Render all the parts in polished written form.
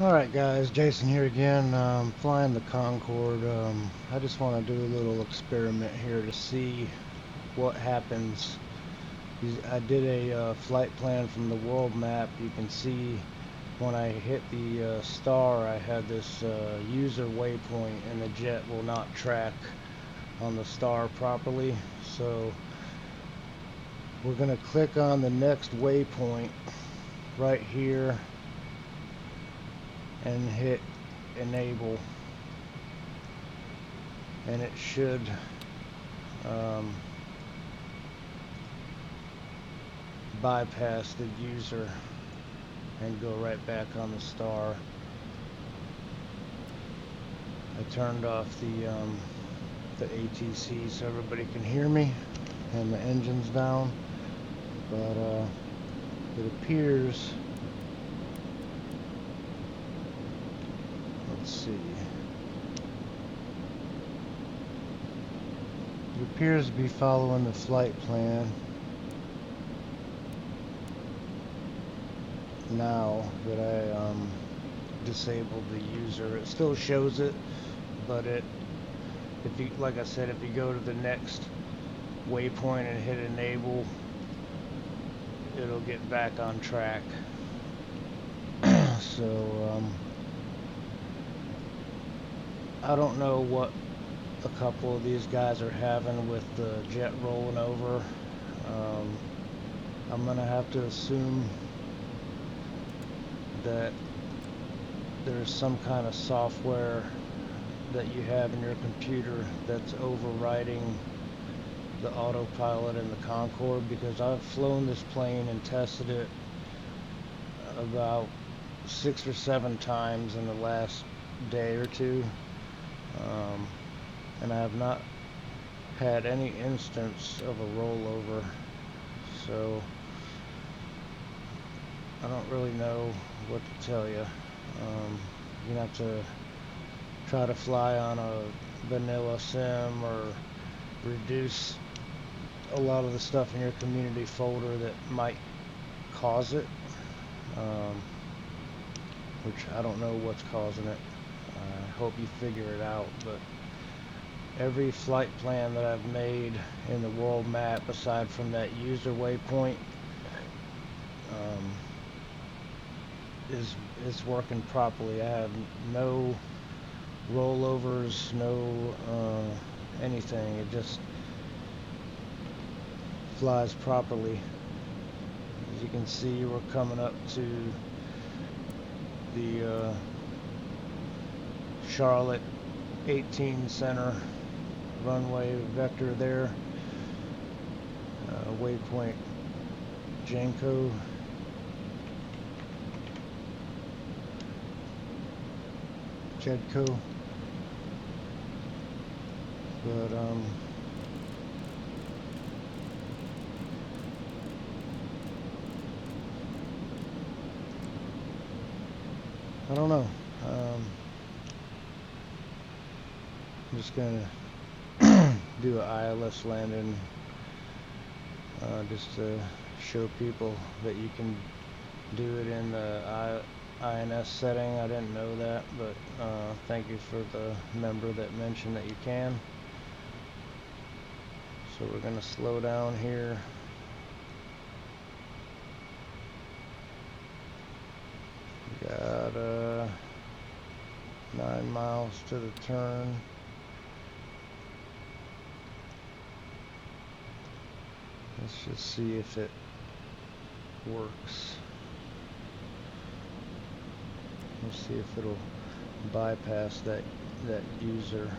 Alright guys, Jason here again, flying the Concorde. I just want to do a little experiment here to see what happens. I did a flight plan from the world map. You can see when I hit the star, I had this user waypoint, and the jet will not track on the star properly. So we're going to click on the next waypoint right here and hit enable, and it should bypass the user and go right back on the star. I turned off the ATC so everybody can hear me, and the engine's down, but it appears, let's see, it appears to be following the flight plan now that I disabled the user. It still shows it, but if you, like I said, if you go to the next waypoint and hit enable, it'll get back on track. So I don't know what a couple of these guys are having with the jet rolling over. I'm gonna have to assume that there's some kind of software that you have in your computer that's overriding the autopilot in the Concorde, because I've flown this plane and tested it about 6 or 7 times in the last day or two, and I have not had any instance of a rollover. So I don't really know what to tell you. You're gonna have to try to fly on a vanilla sim or reduce a lot of the stuff in your community folder that might cause it, which I don't know what's causing it. I hope you figure it out, but every flight plan that I've made in the world map, aside from that user waypoint, is working properly. I have no rollovers, no anything. It just flies properly. As you can see, we're coming up to the Charlotte 18 center runway vector there. Waypoint Janko. Jedco. But I don't know. I'm just gonna do an ILS landing, just to show people that you can do it in the INS setting. I didn't know that, but thank you for the member that mentioned that you can. So we're gonna slow down here. We got 9 miles to the turn. Let's just see if it works. Let's see if it'll bypass that user.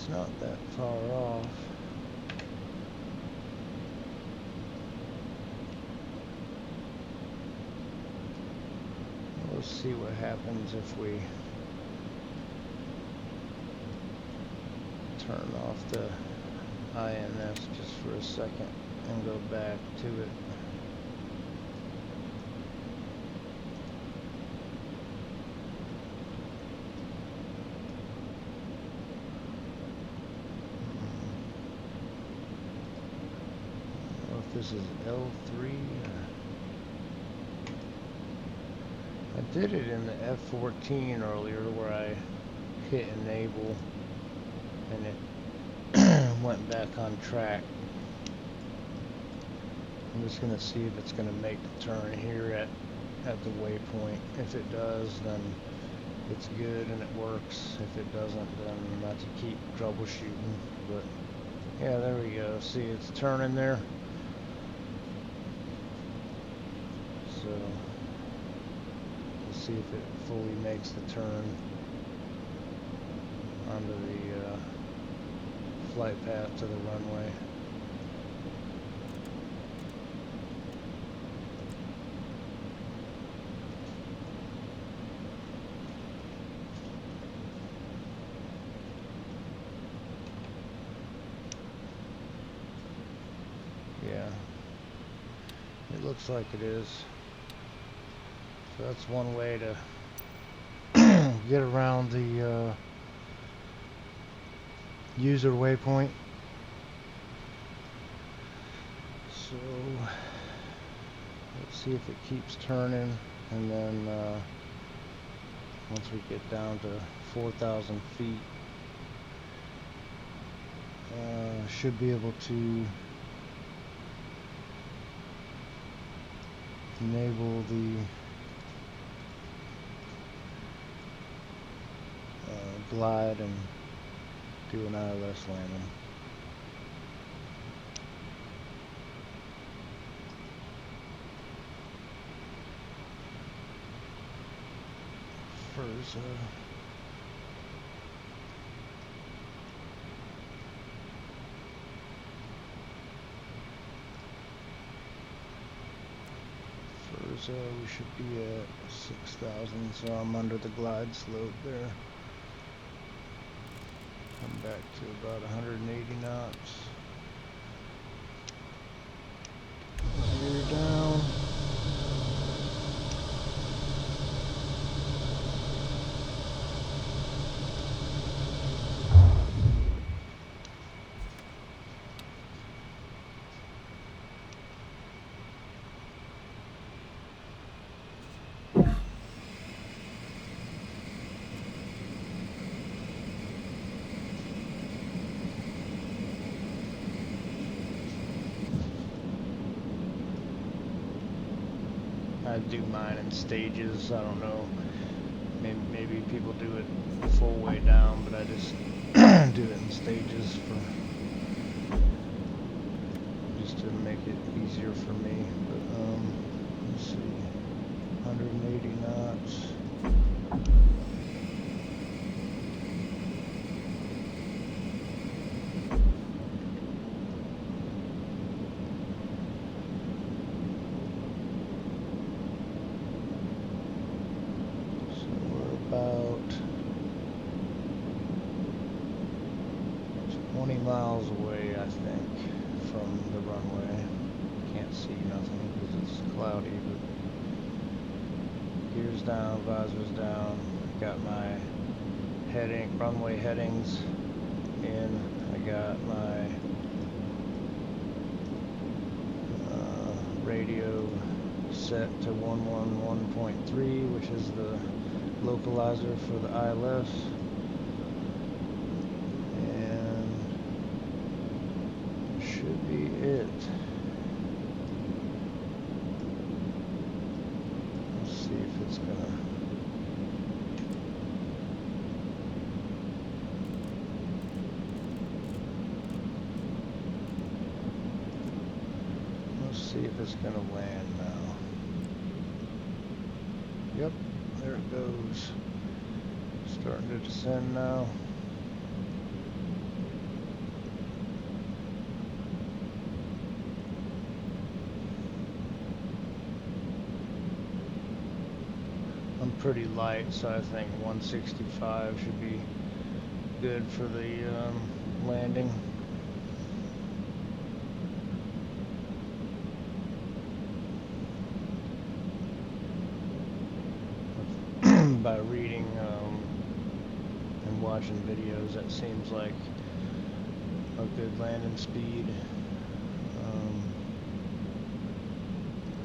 It's not that far off. Let's see what happens if we turn off the INS just for a second and go back to it. I don't know if this is L3 or... I did it in the F-14 earlier where I hit enable and it went back on track. I'm just going to see if it's going to make the turn here at the waypoint. If it does, then it's good and it works. If it doesn't, then I have to keep troubleshooting. But yeah, there we go. See, it's turning there. So let's see if it fully makes the turn onto the flight path to the runway. Yeah, it looks like it is. So that's one way to get around the user waypoint. So let's see if it keeps turning, and then once we get down to 4,000 feet, should be able to enable the glide and do an ILS landing. First, we should be at 6,000, so I'm under the glide slope there. I'm back to about 180 knots. Gear down. I do mine in stages. I don't know. Maybe people do it full way down, but I just do it in stages just to make it easier for me. But let's see, 180 knots. About 20 miles away, I think, from the runway. Can't see nothing because it's cloudy, but gears down, visors down. Got my runway headings in. I got my radio set to 111.3, which is the localizer for the ILS, and should be it. Let's see if it's gonna land now. Yep, there it goes. Starting to descend now. I'm pretty light, so I think 165 should be good for the landing. By reading and watching videos, that seems like a good landing speed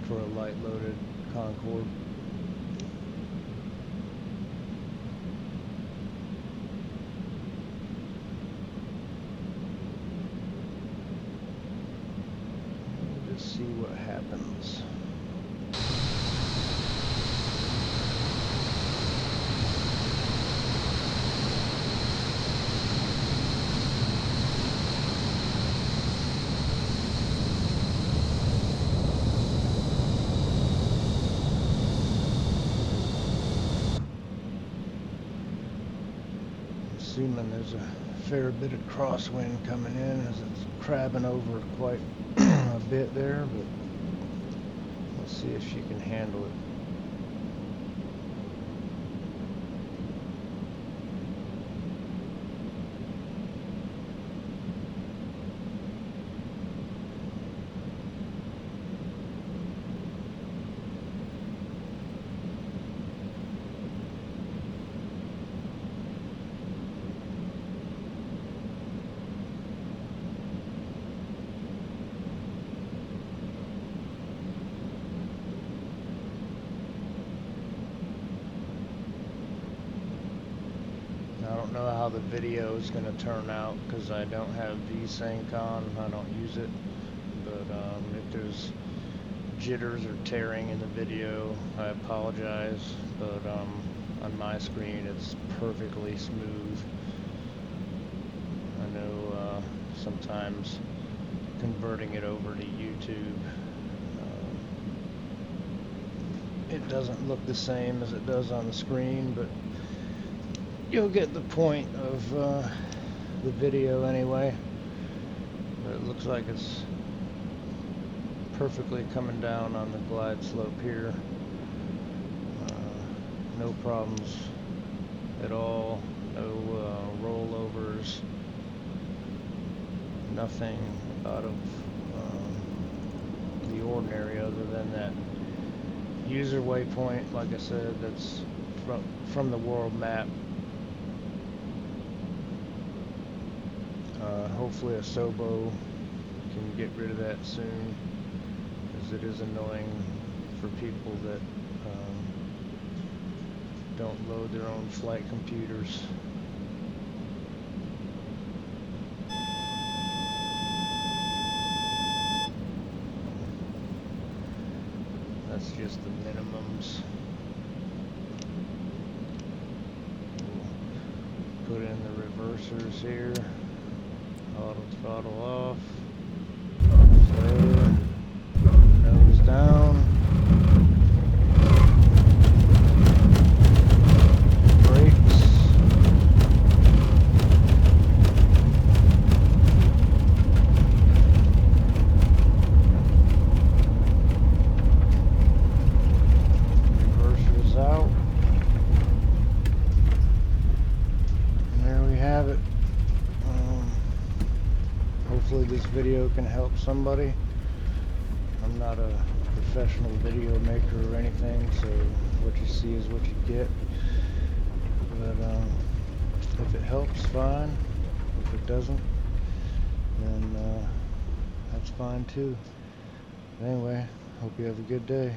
for a light loaded Concorde. We'll just see what happens. Assuming there's a fair bit of crosswind coming in as it's crabbing over quite a bit there, but let's see if she can handle it. I don't know how the video is going to turn out because I don't have VSync on. I don't use it. But if there's jitters or tearing in the video, I apologize. But on my screen, it's perfectly smooth. I know sometimes converting it over to YouTube, it doesn't look the same as it does on the screen, but you'll get the point of the video anyway. But it looks like it's perfectly coming down on the glide slope here. No problems at all. No rollovers. Nothing out of the ordinary other than that user waypoint, like I said, that's from the world map. Hopefully a Sobo can get rid of that soon, because it is annoying for people that don't load their own flight computers. That's just the minimums. We'll put in the reversers here. Auto throttle off. Slow. Nose down. Brakes. Reversers out. And there we have it. Hopefully this video can help somebody. I'm not a professional video maker or anything, so what you see is what you get. But if it helps, fine. If it doesn't, then that's fine too. But anyway, hope you have a good day.